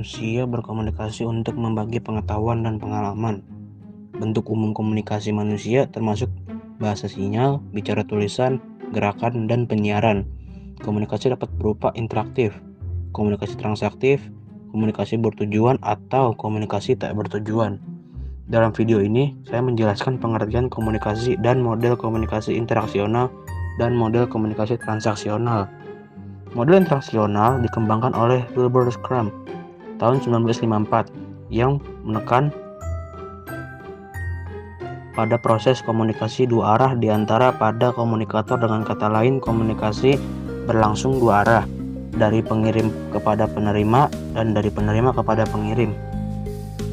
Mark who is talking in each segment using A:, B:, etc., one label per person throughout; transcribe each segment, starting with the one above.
A: manusia berkomunikasi untuk membagi pengetahuan dan pengalaman. Bentuk umum komunikasi manusia termasuk bahasa sinyal, bicara tulisan, gerakan, dan penyiaran. Komunikasi dapat berupa interaktif, komunikasi transaktif, komunikasi bertujuan, atau komunikasi tak bertujuan. Dalam video ini, saya menjelaskan pengertian komunikasi dan model komunikasi interaksional dan model komunikasi transaksional. Model interaksional dikembangkan oleh Wilbur Schramm tahun 1954 yang menekan pada proses komunikasi dua arah di antara pada komunikator, dengan kata lain komunikasi berlangsung dua arah, dari pengirim kepada penerima dan dari penerima kepada pengirim.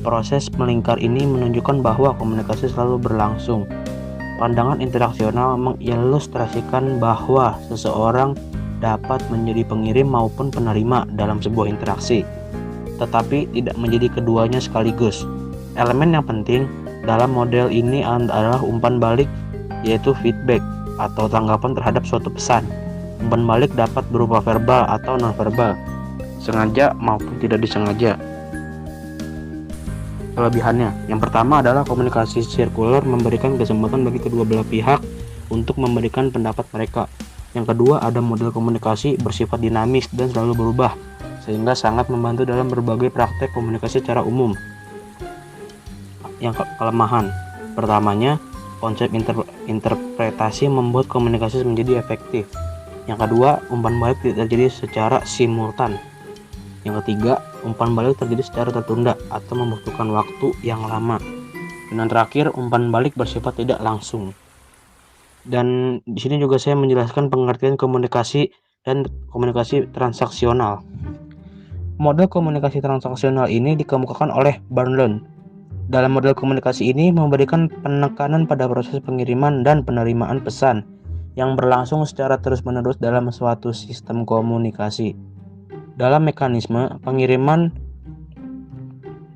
A: Proses melingkar ini menunjukkan bahwa komunikasi selalu berlangsung. Pandangan interaksional mengilustrasikan bahwa seseorang dapat menjadi pengirim maupun penerima dalam sebuah interaksi, tetapi tidak menjadi keduanya sekaligus. Elemen yang penting dalam model ini adalah umpan balik, yaitu feedback atau tanggapan terhadap suatu pesan. Umpan balik dapat berupa verbal atau non-verbal, sengaja maupun tidak disengaja. Kelebihannya, yang pertama adalah komunikasi sirkular memberikan kesempatan bagi kedua belah pihak untuk memberikan pendapat mereka. Yang kedua, ada model komunikasi bersifat dinamis dan selalu berubah, sehingga sangat membantu dalam berbagai praktek komunikasi secara umum. Yang kelemahan, pertamanya, konsep interpretasi membuat komunikasi menjadi efektif. Yang kedua, umpan balik tidak terjadi secara simultan. Yang ketiga, umpan balik terjadi secara tertunda atau membutuhkan waktu yang lama. Dan yang terakhir, umpan balik bersifat tidak langsung. Dan di sini juga saya menjelaskan pengertian komunikasi dan komunikasi transaksional. Model komunikasi transaksional ini dikemukakan oleh Barnlund. Dalam model komunikasi ini memberikan penekanan pada proses pengiriman dan penerimaan pesan yang berlangsung secara terus-menerus dalam suatu sistem komunikasi. Dalam mekanisme pengiriman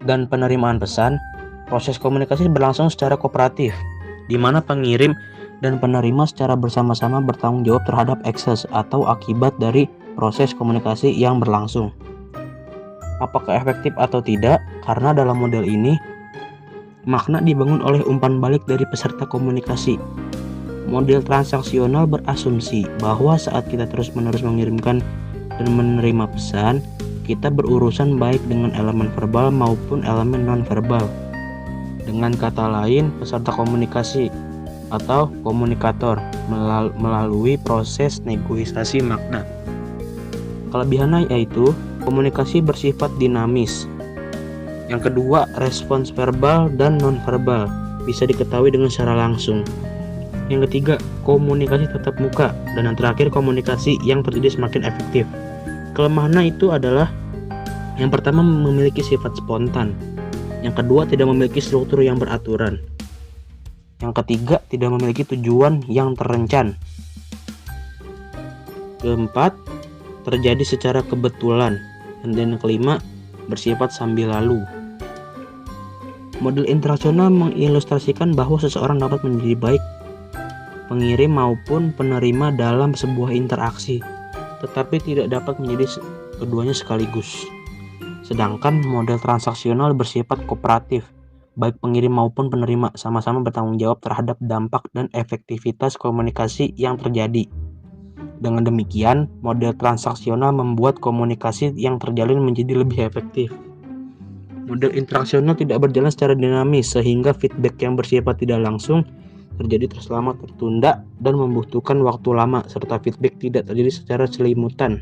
A: dan penerimaan pesan, proses komunikasi berlangsung secara kooperatif, di mana pengirim dan penerima secara bersama-sama bertanggung jawab terhadap ekses atau akibat dari proses komunikasi yang berlangsung. Apakah efektif atau tidak? Karena dalam model ini, makna dibangun oleh umpan balik dari peserta komunikasi. Model transaksional berasumsi bahwa saat kita terus-menerus mengirimkan dan menerima pesan, kita berurusan baik dengan elemen verbal maupun elemen non-verbal. Dengan kata lain, peserta komunikasi atau komunikator melalui proses negosiasi makna. Kelebihannya yaitu komunikasi bersifat dinamis. Yang kedua, respons verbal dan non-verbal bisa diketahui dengan secara langsung. Yang ketiga, komunikasi tatap muka. Dan yang terakhir, komunikasi yang terjadi semakin efektif. Kelemahannya itu adalah yang pertama, memiliki sifat spontan. Yang kedua, tidak memiliki struktur yang beraturan. Yang ketiga, tidak memiliki tujuan yang terencana. Keempat, terjadi secara kebetulan. Dan yang kelima, bersifat sambil lalu. Model interaksional mengilustrasikan bahwa seseorang dapat menjadi baik pengirim maupun penerima dalam sebuah interaksi, tetapi tidak dapat menjadi keduanya sekaligus. Sedangkan model transaksional bersifat kooperatif. Baik pengirim maupun penerima sama-sama bertanggung jawab terhadap dampak dan efektivitas komunikasi yang terjadi. Dengan demikian, model transaksional membuat komunikasi yang terjalin menjadi lebih efektif. Model interaksional tidak berjalan secara dinamis, sehingga feedback yang bersifat tidak langsung terjadi terselama tertunda dan membutuhkan waktu lama, serta feedback tidak terjadi secara selimutan.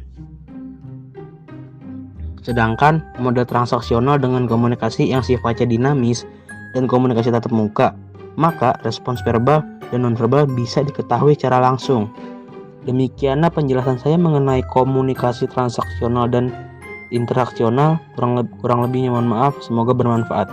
A: Sedangkan model transaksional dengan komunikasi yang sifatnya dinamis dan komunikasi tatap muka, maka respons verbal dan nonverbal bisa diketahui secara langsung. Demikianlah penjelasan saya mengenai komunikasi transaksional dan interaksional. Kurang lebihnya mohon maaf, semoga bermanfaat.